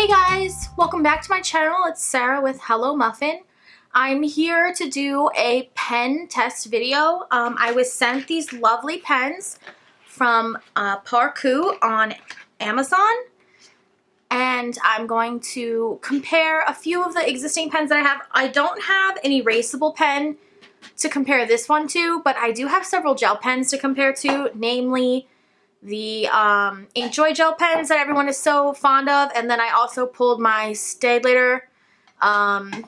Hey guys, welcome back to my channel. It's Sarah with Hello Muffin. I'm here to do a pen test video. I was sent these lovely pens from ParKoo on Amazon, and I'm going to compare a few of the existing pens that I have. I don't have an erasable pen to compare this one to, but I do have several gel pens to compare to, namely the Inkjoy gel pens that everyone is so fond of, and then I also pulled my Staedtler, I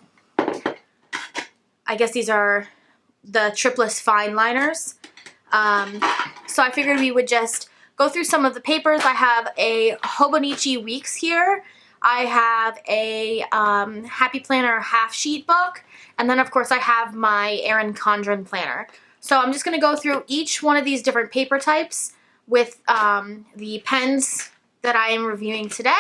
guess these are the Triplus fine liners. So I figured we would just go through some of the papers. I have a Hobonichi Weeks here. I have a Happy Planner half sheet book, and then of course I have my Erin Condren planner. So I'm just going to go through each one of these different paper types with the pens that I am reviewing today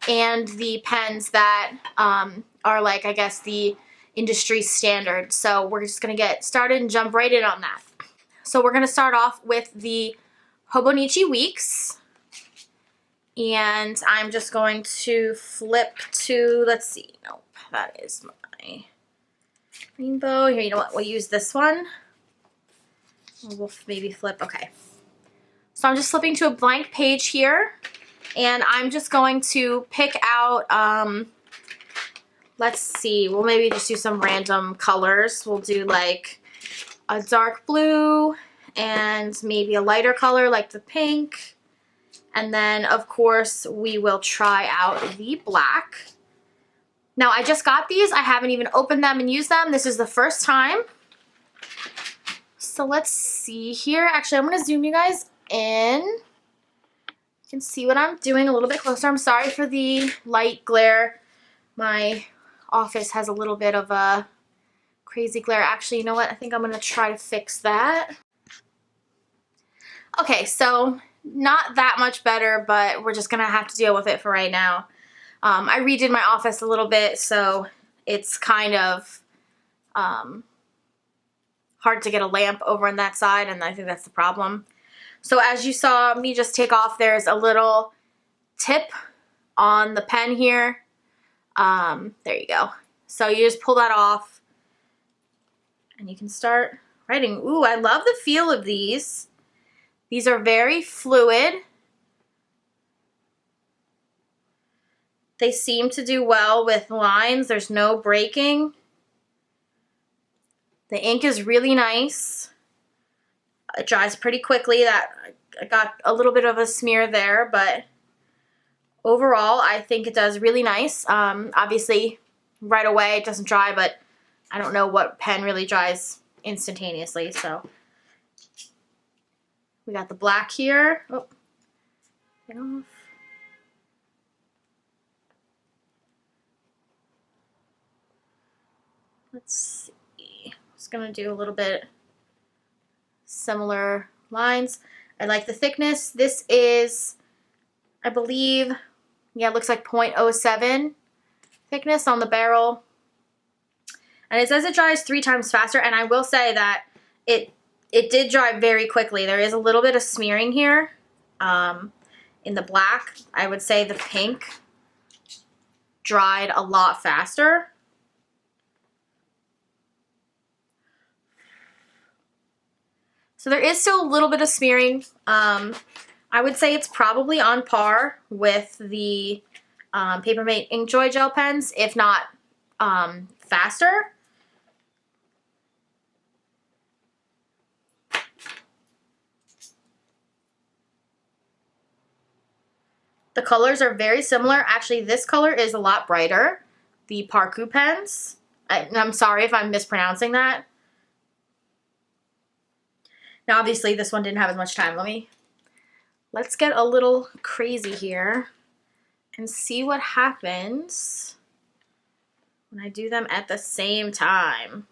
and the pens that are like, I guess, the industry standard. So we're just going to get started and jump right in on that. So we're going to start off with the Hobonichi Weeks, and I'm just going to flip to, let's see, nope, that is my rainbow. Here, you know what, we'll use this one. We'll maybe flip, okay. So I'm just flipping to a blank page here, and I'm just going to pick out, let's see, we'll maybe just do some random colors. We'll do like a dark blue and maybe a lighter color like the pink. And then, of course, we will try out the black. Now, I just got these. I haven't even opened them and used them. This is the first time. So let's see here. Actually, I'm going to zoom you guys in. You can see what I'm doing a little bit closer. I'm sorry for the light glare. My office has a little bit of a crazy glare. Actually, you know what? I think I'm going to try to fix that. Okay, so not that much better, but we're just going to have to deal with it for right now. I redid my office a little bit, so it's kind of hard to get a lamp over on that side, and I think that's the problem. So as you saw me just take off, there's a little tip on the pen here. There you go. So you just pull that off, and you can start writing. Ooh, I love the feel of these. These are very fluid. They seem to do well with lines. There's no breaking. The ink is really nice. It dries pretty quickly. That I got a little bit of a smear there, but overall I think it does really nice. Obviously right away it doesn't dry, but I don't know what pen really dries instantaneously. So we got the black here. Oh, get off. Let's see. Just gonna do a little bit similar lines. I like the thickness. This is, I believe, yeah, it looks like 0.07 thickness on the barrel. And it says it dries 3 times faster, and I will say that it did dry very quickly. There is a little bit of smearing here in the black. I would say the pink dried a lot faster. So there is still a little bit of smearing. I would say it's probably on par with the Papermate Inkjoy gel pens, if not faster. The colors are very similar. Actually, this color is a lot brighter. The ParKoo pens. I'm sorry if I'm mispronouncing that. Now, obviously, this one didn't have as much time. Let's get a little crazy here and see what happens when I do them at the same time.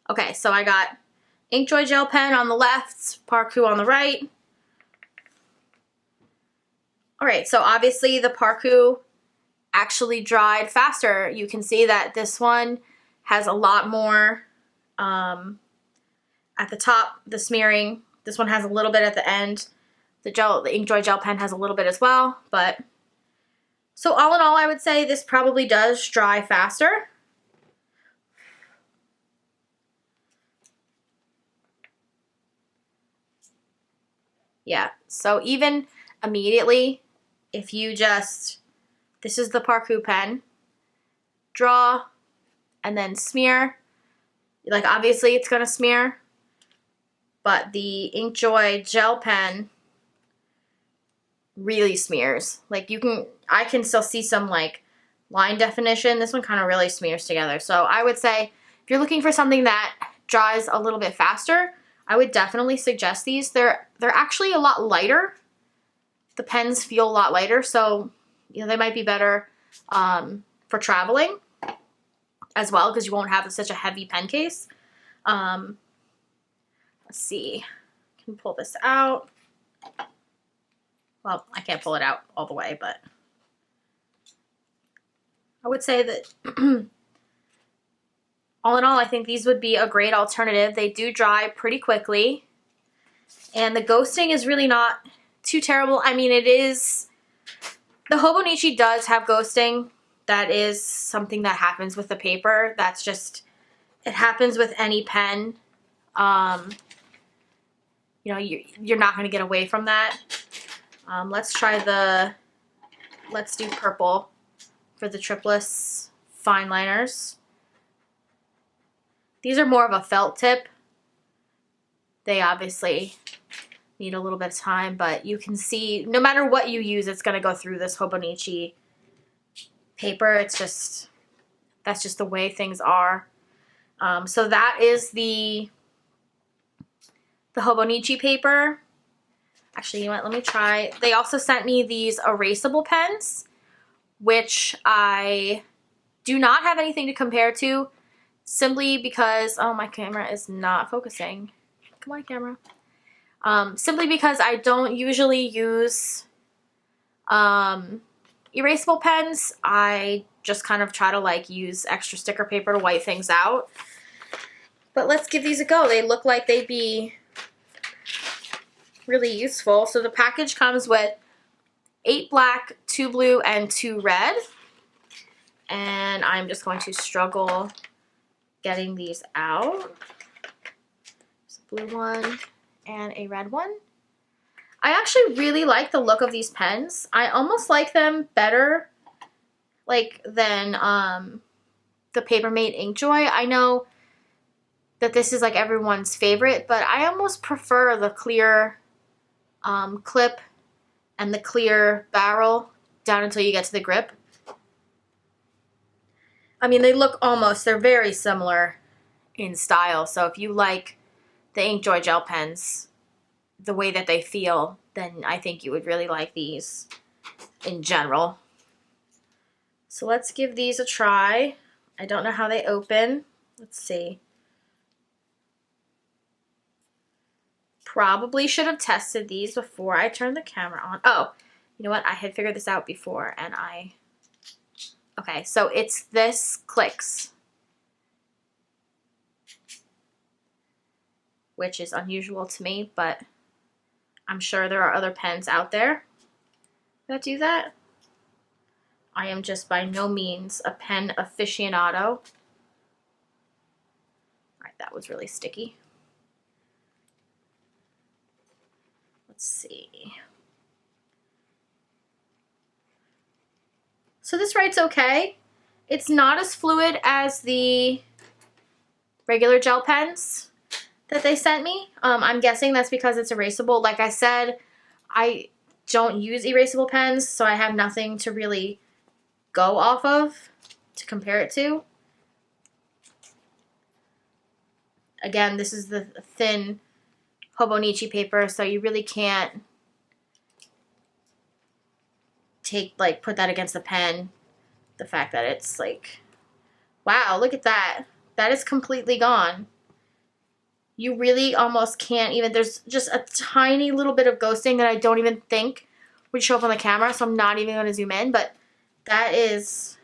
Okay, so I got Inkjoy gel pen on the left, ParKoo on the right. All right, so obviously the ParKoo actually dried faster. You can see that this one has a lot more at the top, the smearing. This one has a little bit at the end. The Inkjoy gel pen has a little bit as well, but so all in all, I would say this probably does dry faster. Yeah, so even immediately, if you just, this is the ParKoo pen, draw and then smear, like obviously it's gonna smear, but the Inkjoy gel pen really smears. Like I can still see some like line definition. This one kind of really smears together. So I would say if you're looking for something that dries a little bit faster, I would definitely suggest these. They're actually a lot lighter. The pens feel a lot lighter, so you know they might be better for traveling as well, because you won't have such a heavy pen case. Let's see, I can pull this out. Well, I can't pull it out all the way, but I would say that all in all, I think these would be a great alternative. They do dry pretty quickly, and the ghosting is really not too terrible. I mean, it is, the Hobonichi does have ghosting. That is something that happens with the paper. That's just, it happens with any pen. You know, you're not going to get away from that. Let's do purple for the tripless fine liners. These are more of a felt tip. They obviously need a little bit of time, but you can see no matter what you use, it's going to go through this Hobonichi paper. It's just, that's just the way things are. So that is the Hobonichi paper. Actually, you know what, let me try. They also sent me these erasable pens, which I do not have anything to compare to, simply because, oh, my camera is not focusing. Come on, camera. Simply because I don't usually use erasable pens. I just kind of try to like use extra sticker paper to white things out. But let's give these a go. They look like they'd be really useful. So the package comes with 8 black, 2 blue, and 2 red. And I'm just going to struggle getting these out. There's a blue one and a red one. I actually really like the look of these pens. I almost like them better like than the Papermate Inkjoy. I know that this is like everyone's favorite, but I almost prefer the clear clip and the clear barrel down until you get to the grip. I mean, they look almost, they're very similar in style. So if you like the Inkjoy gel pens, the way that they feel, then I think you would really like these in general. So let's give these a try. I don't know how they open. Let's see. Probably should have tested these before I turned the camera on. Oh, you know what? I had figured this out before and okay, so it's this clicks, which is unusual to me, but I'm sure there are other pens out there that do that. I am just by no means a pen aficionado. All right, that was really sticky. Let's see. So this writes okay. It's not as fluid as the regular gel pens that they sent me. I'm guessing that's because it's erasable. Like I said, I don't use erasable pens, so I have nothing to really go off of to compare it to. Again, this is the thin Hobonichi paper, so you really can't put that against the pen. The fact that it's like, wow, look at that. That is completely gone. You really almost can't even, there's just a tiny little bit of ghosting that I don't even think would show up on the camera, so I'm not even going to zoom in, but that is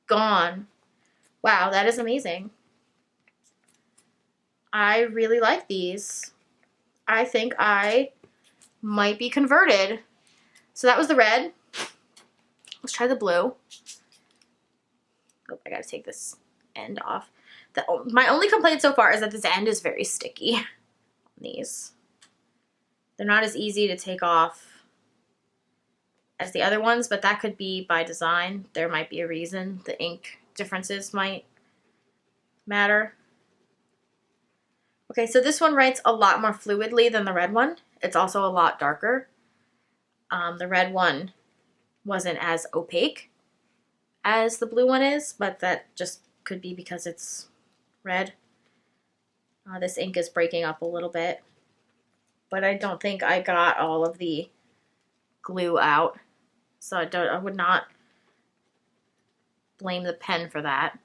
gone. Wow, that is amazing. I really like these. I think I might be converted. So that was the red. Let's try the blue. Oh, I gotta take this end off. My only complaint so far is that this end is very sticky on these. They're not as easy to take off as the other ones, but that could be by design. There might be a reason. The ink differences might matter. Okay, so this one writes a lot more fluidly than the red one. It's also a lot darker. The red one wasn't as opaque as the blue one is, but that just could be because it's red. This ink is breaking up a little bit, but I don't think I got all of the glue out, so I would not blame the pen for that.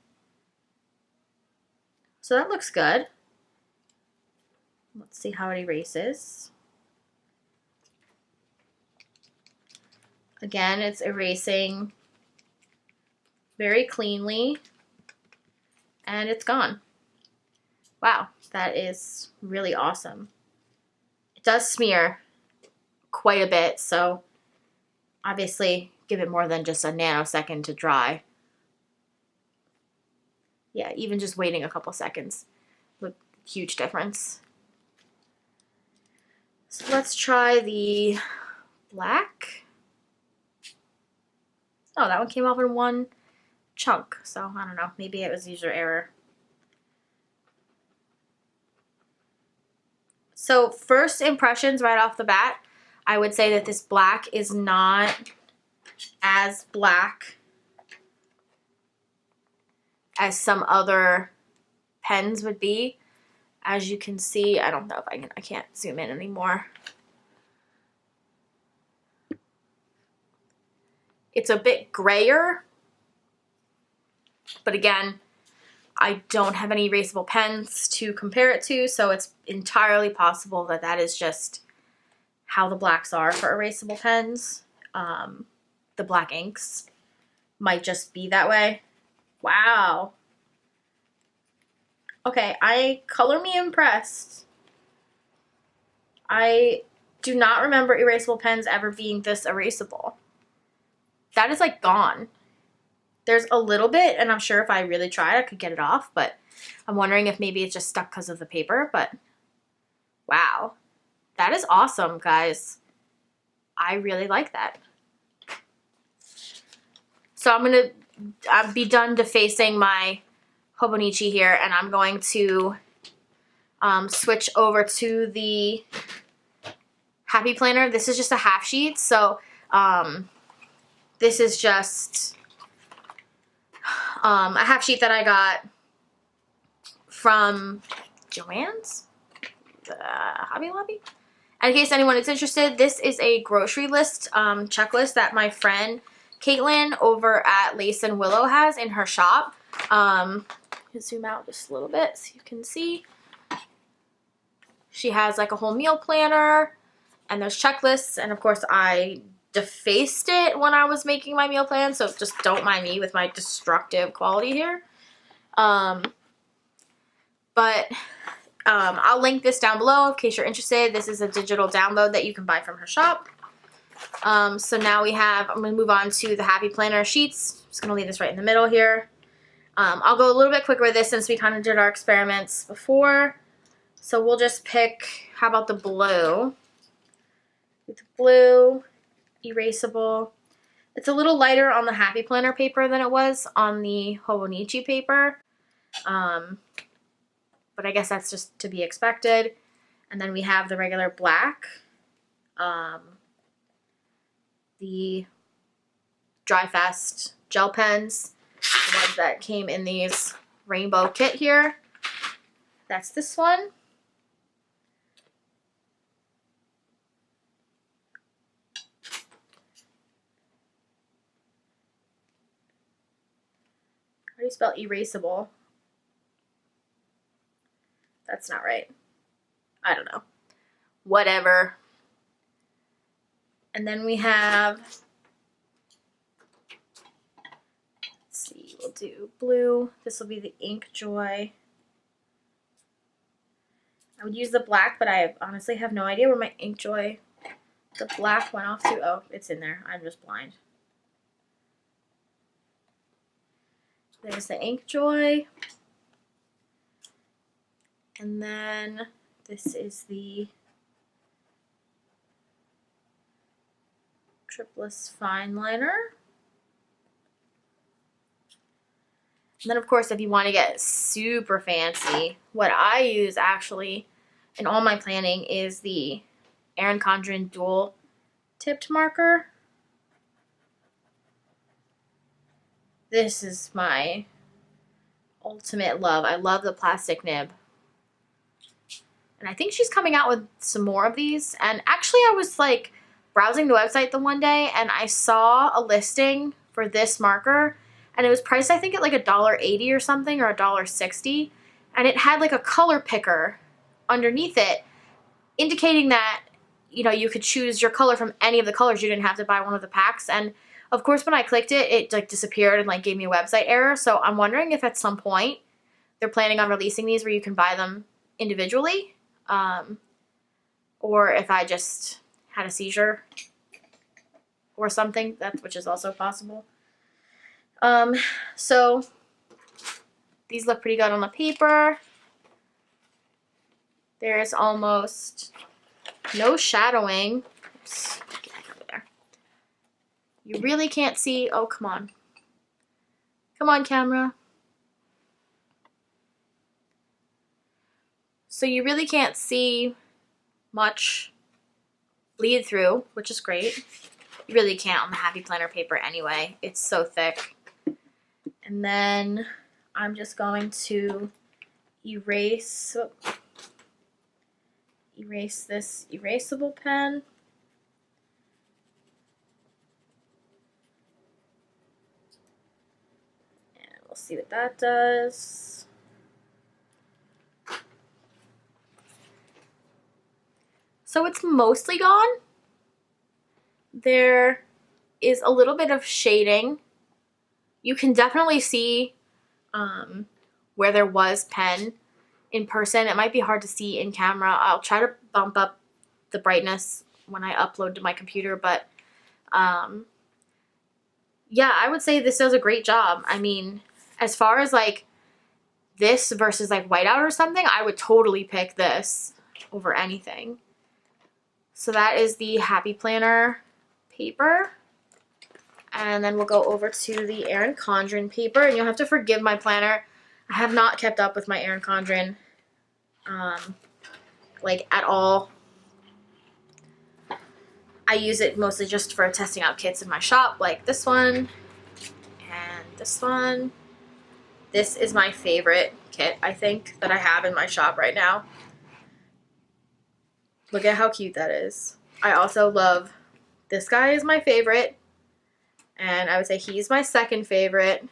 So that looks good. Let's see how it erases. Again, it's erasing very cleanly, and it's gone. Wow, that is really awesome. It does smear quite a bit, so obviously give it more than just a nanosecond to dry. Yeah, even just waiting a couple seconds, look, huge difference. So let's try the black. Oh, that one came off in one chunk, so I don't know, maybe it was user error. So first impressions right off the bat, I would say that this black is not as black as some other pens would be. As you can see, I don't know if I can't zoom in anymore. It's a bit grayer, but again, I don't have any erasable pens to compare it to, so it's entirely possible that that is just how the blacks are for erasable pens. The black inks might just be that way. Wow. Okay, color me impressed. I do not remember erasable pens ever being this erasable. That is like gone. There's a little bit, and I'm sure if I really tried, I could get it off, but I'm wondering if maybe it's just stuck because of the paper, but wow. That is awesome, guys. I really like that. So I'm going to be done defacing my Hobonichi here, and I'm going to switch over to the Happy Planner. This is just a half sheet, so this is just a half sheet that I got from Joann's, Hobby Lobby. In case anyone is interested, this is a grocery list checklist that my friend Caitlin over at Lace and Willow has in her shop. Zoom out just a little bit so you can see. She has like a whole meal planner, and there's checklists, and of course I defaced it when I was making my meal plan, so just don't mind me with my destructive quality here. But I'll link this down below in case you're interested. This is a digital download that you can buy from her shop. So now I'm going to move on to the Happy Planner sheets. I'm just going to leave this right in the middle here. I'll go a little bit quicker with this since we kind of did our experiments before. So we'll just pick, how about the blue? With the blue, erasable. It's a little lighter on the Happy Planner paper than it was on the Hobonichi paper. But I guess that's just to be expected. And then we have the regular black. The Dry Fast gel pens. The ones that came in these rainbow kit here. That's this one. How do you spell erasable? That's not right. I don't know. Whatever. And then we have, let's see, we'll do blue. This will be the Ink Joy. I would use the black, but I honestly have no idea where my Ink Joy The black went off too. Oh, it's in there. I'm just blind. There's the Ink Joy. And then this is the Triplus Fine Liner. And then, of course, if you want to get super fancy, what I use actually in all my planning is the Erin Condren dual tipped marker. This is my ultimate love. I love the plastic nib. And I think she's coming out with some more of these. And actually, I was like browsing the website the one day and I saw a listing for this marker. And it was priced, I think, at like $1.80 or something, or $1.60. And it had like a color picker underneath it, indicating that, you know, you could choose your color from any of the colors. You didn't have to buy one of the packs. And of course, when I clicked it, it like disappeared and like gave me a website error. So I'm wondering if at some point they're planning on releasing these where you can buy them individually, or if I just had a seizure or something, which is also possible. So these look pretty good on the paper. There's almost no shadowing. Oops, get back over there. You really can't see. Oh, come on. Come on, camera. So you really can't see much bleed through, which is great. You really can't on the Happy Planner paper anyway. It's so thick. And then I'm just going to erase this erasable pen. And we'll see what that does. So it's mostly gone. There is a little bit of shading. You can definitely see where there was pen in person. It might be hard to see in camera. I'll try to bump up the brightness when I upload to my computer, but yeah, I would say this does a great job. I mean, as far as like this versus like whiteout or something, I would totally pick this over anything. So that is the Happy Planner paper. And then we'll go over to the Erin Condren paper. And you'll have to forgive my planner. I have not kept up with my Erin Condren, like at all. I use it mostly just for testing out kits in my shop, like this one and this one. This is my favorite kit, I think, that I have in my shop right now. Look at how cute that is. I also love, this guy is my favorite. And I would say he's my second favorite.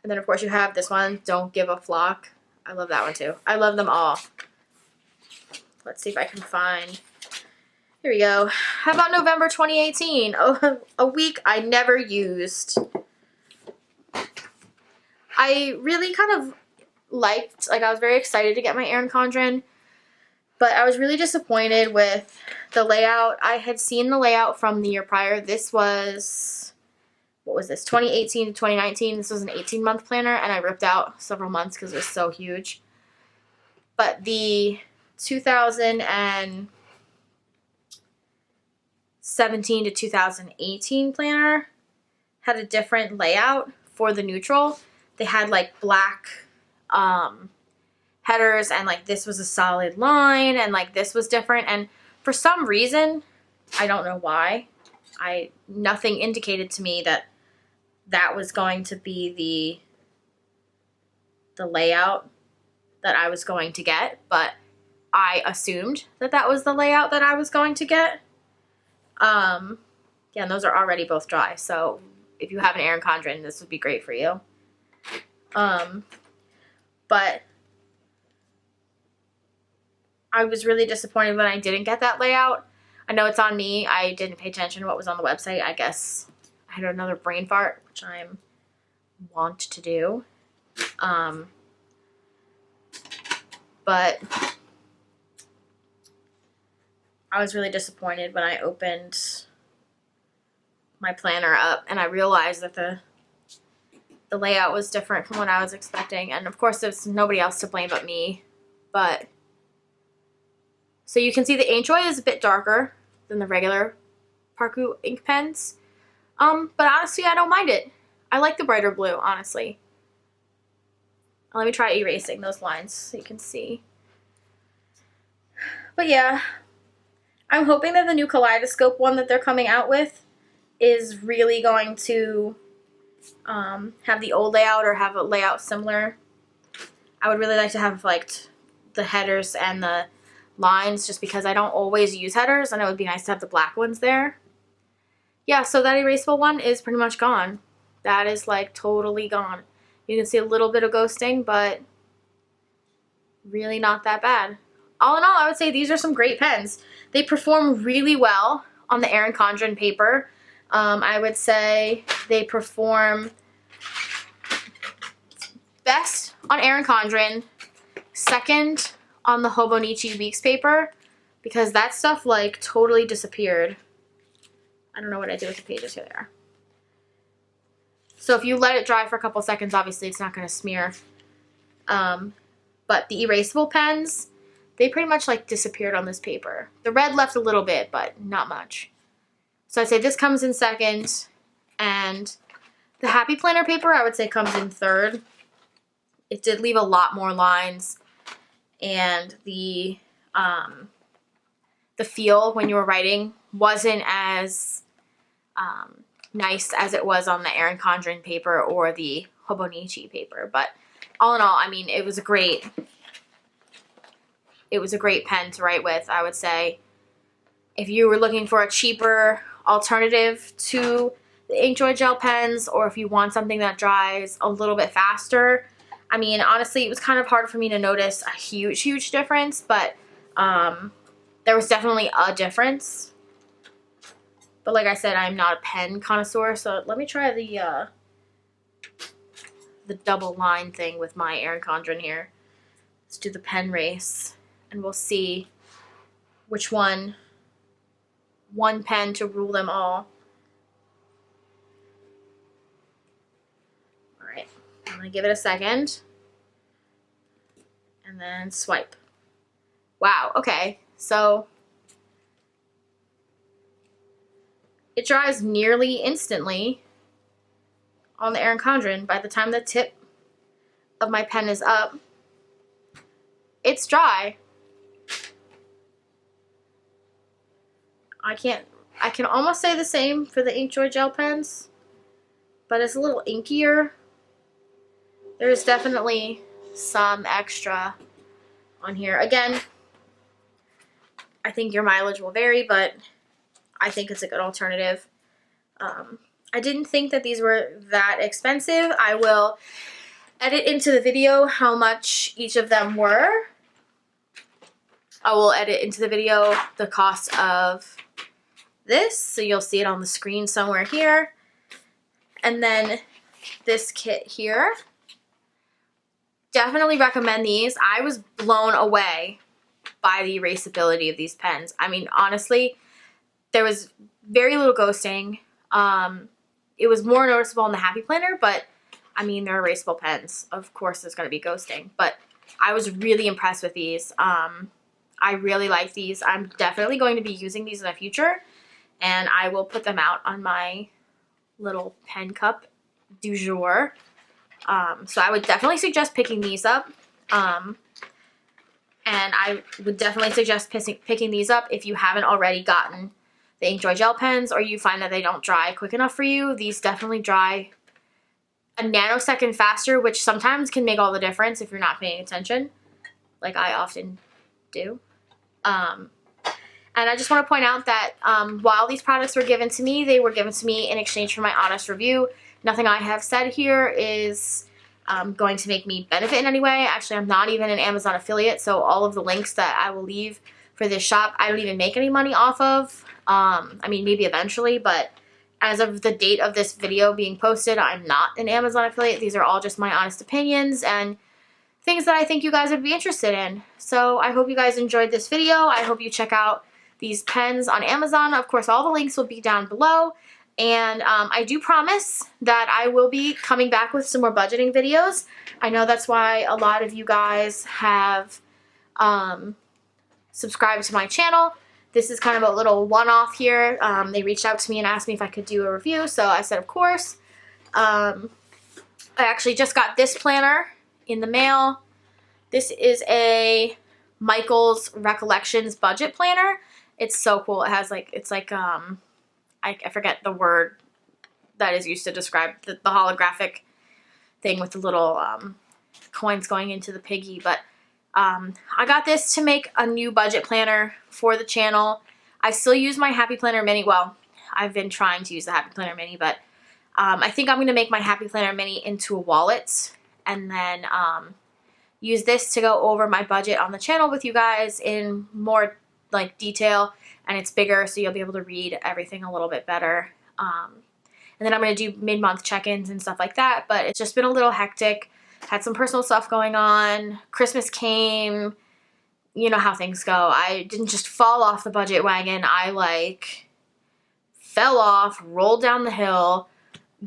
And then, of course, you have this one, Don't Give a Flock. I love that one, too. I love them all. Let's see if I can find... Here we go. How about November 2018? Oh, a week I never used. I really kind of liked... Like, I was very excited to get my Erin Condren. But I was really disappointed with the layout. I had seen the layout from the year prior. This was... What was this? 2018 to 2019. This was an 18-month planner, and I ripped out several months because it was so huge. But the 2017 to 2018 planner had a different layout for the neutral. They had like black headers, and like this was a solid line, and like this was different. And for some reason, I don't know why, nothing indicated to me that that was going to be the layout that I was going to get, but I assumed that that was the layout that I was going to get. Yeah, and those are already both dry, so if you have an Erin Condren, this would be great for you. But I was really disappointed when I didn't get that layout. I know it's on me. I didn't pay attention to what was on the website. I guess I had another brain fart, which I'm wont to do. But I I was really disappointed when I opened my planner up and I realized that the layout was different from what I was expecting. And of course there's nobody else to blame but me. But so you can see the Inkjoy is a bit darker than the regular ParKoo ink pens. But honestly I don't mind it. I like the brighter blue, honestly. Let me try erasing those lines so you can see. But yeah, I'm hoping that the new Kaleidoscope one that they're coming out with is really going to have the old layout or have a layout similar. I would really like to have like the headers and the lines just because I don't always use headers and it would be nice to have the black ones there. Yeah, so that erasable one is pretty much gone. That is like totally gone. You can see a little bit of ghosting, but really not that bad. All in all, I would say these are some great pens. They perform really well on the Erin Condren paper. I would say they perform best on Erin Condren, second on the Hobonichi Weeks paper, because that stuff like totally disappeared. I don't know what I did with the pages. Here they are. So if you let it dry for a couple seconds, obviously it's not going to smear. But the erasable pens, they pretty much like disappeared on this paper. The red left a little bit, but not much. So I'd say this comes in second, and the Happy Planner paper I would say comes in third. It did leave a lot more lines, and the feel when you were writing wasn't as nice as it was on the Erin Condren paper or the Hobonichi paper. But all in all, I mean, it was a great pen to write with, I would say. If you were looking for a cheaper alternative to the Inkjoy gel pens, or if you want something that dries a little bit faster, I mean, honestly, it was kind of hard for me to notice a huge difference, but there was definitely a difference. But like I said, I'm not a pen connoisseur, so let me try the double line thing with my Erin Condren here. Let's do the pen race, and we'll see which one pen to rule them all. Alright, I'm going to give it a second, and then swipe. Wow, okay, so it dries nearly instantly on the Erin Condren. By the time the tip of my pen is up, it's dry. I can almost say the same for the Inkjoy gel pens, but it's a little inkier. There's definitely some extra on here. Again, I think your mileage will vary, but I think it's a good alternative. I didn't think that these were that expensive. I will edit into the video how much each of them were. I will edit into the video the cost of this, so you'll see it on the screen somewhere here. And then this kit here. Definitely recommend these. I was blown away by the erasability of these pens. I mean, honestly, there was very little ghosting. It was more noticeable in the Happy Planner, but I mean, they're erasable pens. Of course, there's going to be ghosting, but I was really impressed with these. I really like these. I'm definitely going to be using these in the future, and I will put them out on my little pen cup du jour. So I would definitely suggest picking these up. And I would definitely suggest picking these up if you haven't already gotten the Inkjoy gel pens, or you find that they don't dry quick enough for you. These definitely dry a nanosecond faster, which sometimes can make all the difference if you're not paying attention, like I often do. And I just want to point out that while these products were given to me, they were given to me in exchange for my honest review. Nothing I have said here is going to make me benefit in any way. Actually, I'm not even an Amazon affiliate, so all of the links that I will leave for this shop, I don't even make any money off of. I mean, maybe eventually, but as of the date of this video being posted, I'm not an Amazon affiliate. These are all just my honest opinions and things that I think you guys would be interested in. So I hope you guys enjoyed this video. I hope you check out these pens on Amazon. Of course, all the links will be down below. And I do promise that I will be coming back with some more budgeting videos. I know that's why a lot of you guys have subscribed to my channel. This is kind of a little one-off here. They reached out to me and asked me if I could do a review, so I said of course. I actually just got this planner in the mail. This is a Michael's Recollections budget planner. It's so cool. It has like, it's like, I forget the word that is used to describe the holographic thing with the little coins going into the piggy. But I got this to make a new budget planner for the channel. I still use my Happy Planner Mini. Well, I've been trying to use the Happy Planner Mini, but I think I'm going to make my Happy Planner Mini into a wallet and then use this to go over my budget on the channel with you guys in more like detail. And it's bigger, so you'll be able to read everything a little bit better. And then I'm going to do mid-month check-ins and stuff like that, but it's just been a little hectic. Had some personal stuff going on. Christmas came. You know how things go. I didn't just fall off the budget wagon. I like fell off, rolled down the hill,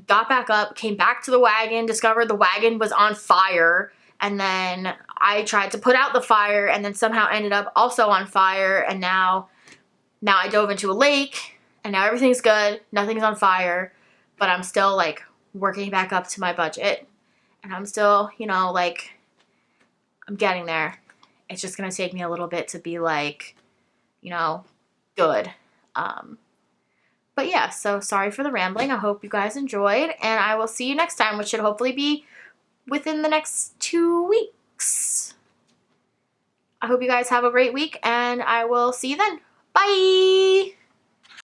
got back up, came back to the wagon, discovered the wagon was on fire, and then I tried to put out the fire and then somehow ended up also on fire, and now I dove into a lake, and now everything's good. Nothing's on fire, but I'm still, like, working back up to my budget. And I'm still, you know, like, I'm getting there. It's just going to take me a little bit to be, like, you know, good. But, yeah, so sorry for the rambling. I hope you guys enjoyed, and I will see you next time, which should hopefully be within the next 2 weeks. I hope you guys have a great week, and I will see you then. Bye!